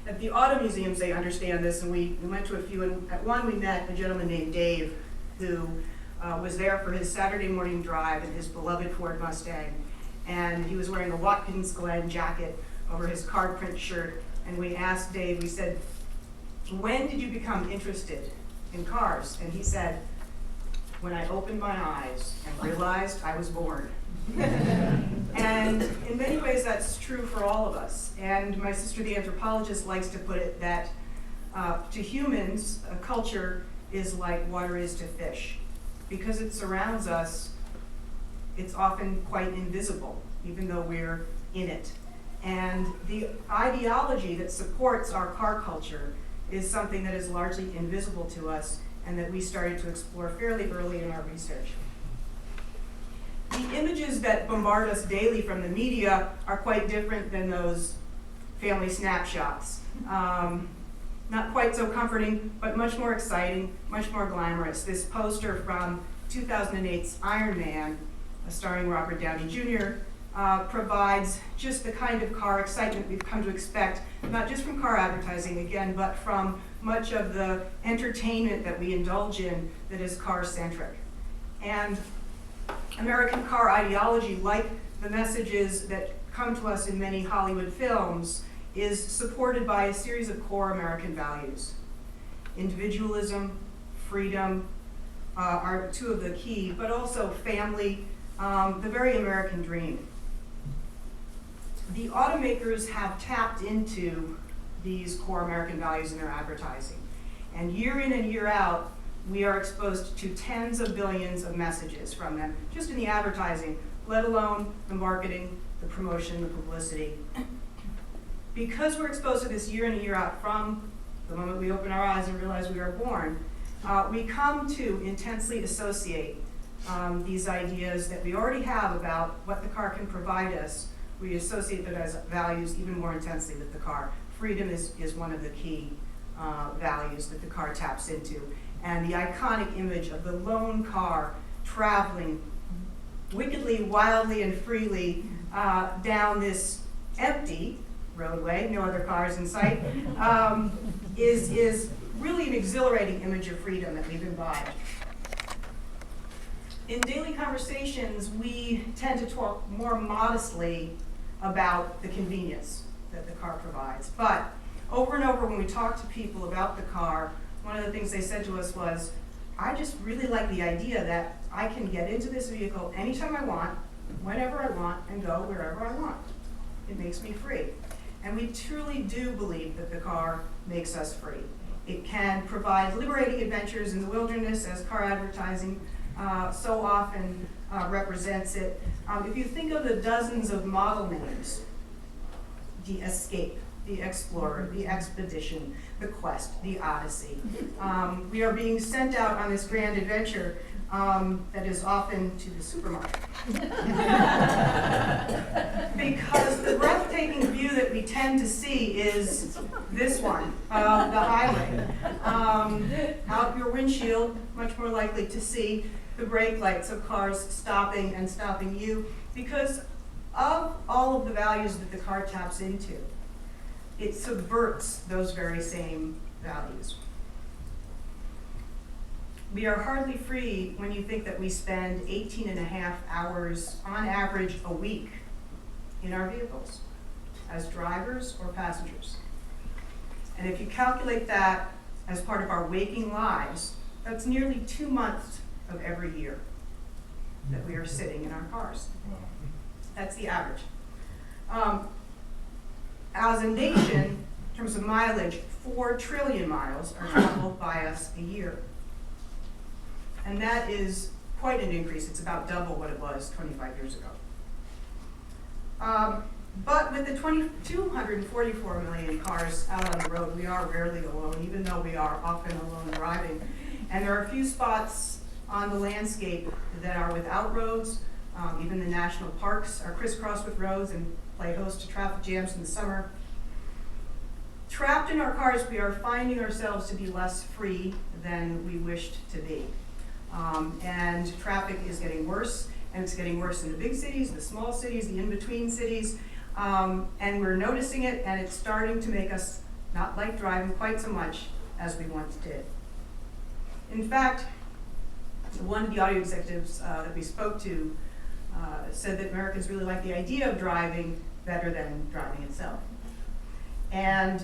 At the auto museums, they understand this, and we went to a few, and at one we met a gentleman named Dave, who was there for his Saturday morning drive in his beloved Ford Mustang. And he was wearing a Watkins Glen jacket over his card print shirt. And we asked Dave, we said, when did you become interested in cars? And he said, when I opened my eyes and realized I was born. And in many ways that's true for all of us. And my sister, the anthropologist, likes to put it that to humans, a culture is like water is to fish. Because it surrounds us, it's often quite invisible, even though we're in it. And the ideology that supports our car culture is something that is largely invisible to us and that we started to explore fairly early in our research. The images that bombard us daily from the media are quite different than those family snapshots. Not quite so comforting, but much more exciting, much more glamorous. This poster from 2008's Iron Man, starring Robert Downey Jr., provides just the kind of car excitement we've come to expect, not just from car advertising, again, but from much of the entertainment that we indulge in that is car-centric. And American car ideology, like the messages that come to us in many Hollywood films, is supported by a series of core American values. Individualism, freedom are two of the key, but also family, the very American dream. The automakers have tapped into these core American values in their advertising. And year in and year out, we are exposed to tens of billions of messages from them, just in the advertising, let alone the marketing, the promotion, the publicity. Because we're exposed to this year in and year out from the moment we open our eyes and realize we are born, we come to intensely associate these ideas that we already have about what the car can provide us. We associate them as values even more intensely with the car. Freedom is one of the key values that the car taps into. And the iconic image of the lone car traveling wickedly, wildly, and freely down this empty roadway, no other cars in sight, is really an exhilarating image of freedom that we've imbibed. In daily conversations, we tend to talk more modestly about the convenience that the car provides. But over and over when we talk to people about the car, one of the things they said to us was, I just really like the idea that I can get into this vehicle anytime I want, whenever I want, and go wherever I want. It makes me free. And we truly do believe that the car makes us free. It can provide liberating adventures in the wilderness, as car advertising so often represents it. If you think of the dozens of model names, the Escape, the Explorer, the Expedition, the Quest, the Odyssey, we are being sent out on this grand adventure that is often to the supermarket. Because the breathtaking view that we tend to see is this one, the highway. Out your windshield, much more likely to see the brake lights of cars stopping and stopping you because of all of the values that the car taps into. It subverts those very same values. We are hardly free when you think that we spend 18 and a half hours on average a week in our vehicles as drivers or passengers. And if you calculate that as part of our waking lives, that's nearly 2 months of every year that we are sitting in our cars. That's the average. As a nation, in terms of mileage, 4 trillion miles are traveled by us a year. And that is quite an increase. It's about double what it was 25 years ago. But with the 244 million cars out on the road, we are rarely alone, even though we are often alone driving. And there are a few spots on the landscape that are without roads. Even the national parks are crisscrossed with roads and play host to traffic jams in the summer. Trapped in our cars, we are finding ourselves to be less free than we wished to be. And traffic is getting worse, and it's getting worse in the big cities, the small cities, the in-between cities, and we're noticing it, and it's starting to make us not like driving quite so much as we once did. In fact, one of the audio executives that we spoke to said that Americans really like the idea of driving better than driving itself. And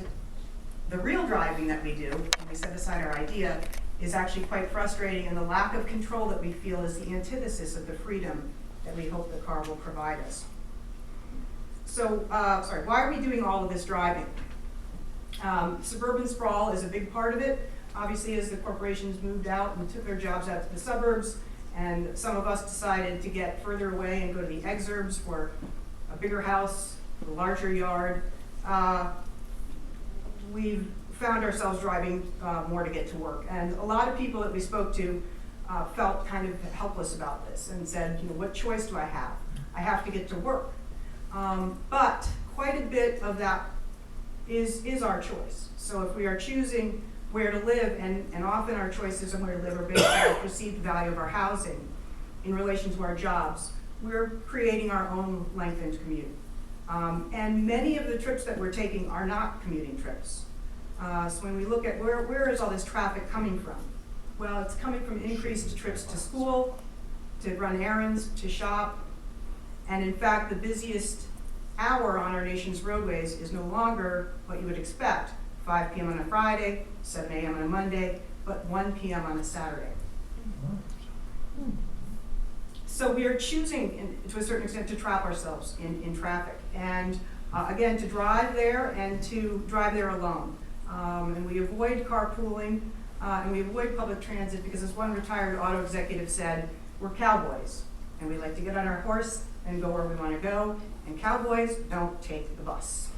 the real driving that we do, when we set aside our idea, is actually quite frustrating, and the lack of control that we feel is the antithesis of the freedom that we hope the car will provide us. So, why are we doing all of this driving? Suburban sprawl is a big part of it. Obviously, as the corporations moved out and took their jobs out to the suburbs, and some of us decided to get further away and go to the exurbs for a bigger house, a larger yard, we've found ourselves driving more to get to work. And a lot of people that we spoke to felt kind of helpless about this and said, what choice do I have? I have to get to work. But quite a bit of that is our choice. So if we are choosing where to live, and often our choices on where to live are based on the perceived value of our housing in relation to our jobs, we're creating our own lengthened commute. And many of the trips that we're taking are not commuting trips. So when we look at where is all this traffic coming from? Well, it's coming from increased trips to school, to run errands, to shop. And in fact, the busiest hour on our nation's roadways is no longer what you would expect, 5 p.m. on a Friday, 7 a.m. on a Monday, but 1 p.m. on a Saturday. So we are choosing, to a certain extent, to trap ourselves in traffic. And again, to drive there and to drive there alone. And we avoid carpooling, and we avoid public transit because, as one retired auto executive said, we're cowboys. And we like to get on our horse and go where we want to go, and cowboys don't take the bus.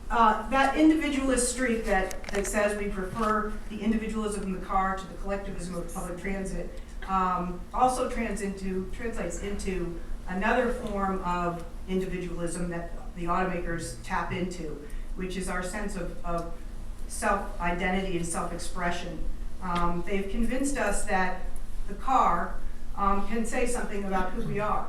That individualist streak that says we prefer the individualism of the car to the collectivism of public transit also translates into another form of individualism that the automakers tap into, which is our sense of self-identity and self-expression. They've convinced us that the car can say something about who we are.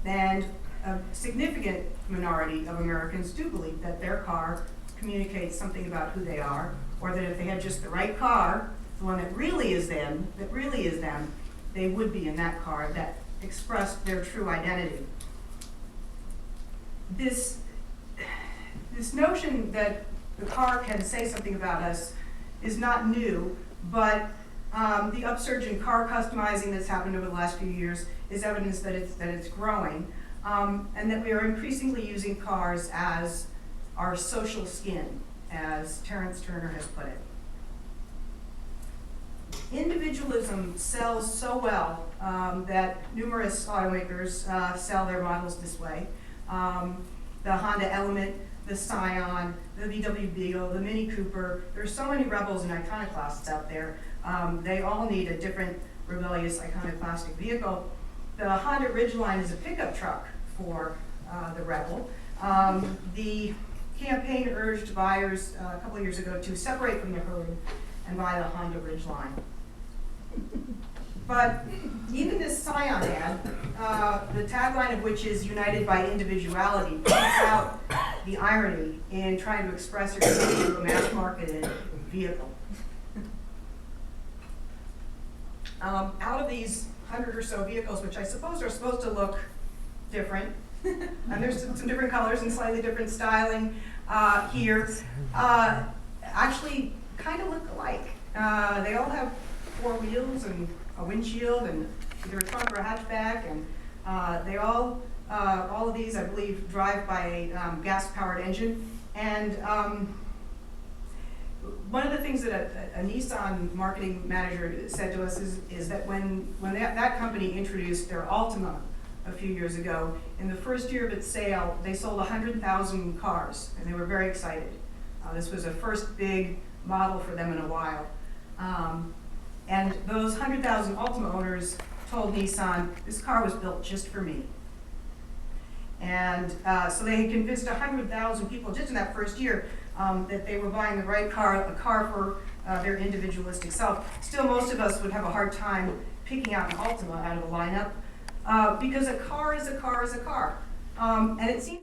And a significant minority of Americans do believe that their car communicates something about who they are, or that if they had just the right car, the one that really is them, they would be in that car that expressed their true identity. This notion that the car can say something about us is not new, but the upsurge in car customizing that's happened over the last few years is evidence that it's growing, and that we are increasingly using cars as our social skin, as Terence Turner has put it. Individualism sells so well that numerous automakers sell their models this way. The Honda Element, the Scion, the VW Beetle, the Mini Cooper. There's so many rebels and iconoclasts out there. They all need a different rebellious iconoclastic vehicle. The Honda Ridgeline is a pickup truck for the Rebel. The campaign urged buyers a couple of years ago to separate from the herd and buy the Honda Ridgeline. But even this Scion ad, the tagline of which is "United by Individuality," points out the irony in trying to express yourself through a mass-marketed vehicle. Out of these 100 or so vehicles, which I suppose are supposed to look different, and there's some different colors and slightly different styling here, actually kind of look alike. They all have 4 wheels and a windshield and either a trunk or a hatchback, and they all of these, I believe, drive by a gas-powered engine. And one of the things that a Nissan marketing manager said to us is that when that company introduced their Altima a few years ago, in the first year of its sale, they sold 100,000 cars, and they were very excited. This was a first big model for them in a while. And those 100,000 Altima owners told Nissan, this car was built just for me. And so they had convinced 100,000 people just in that first year that they were buying the right car, a car for their individualistic self. Still, most of us would have a hard time picking out an Altima out of the lineup because a car is a car is a car. And it seems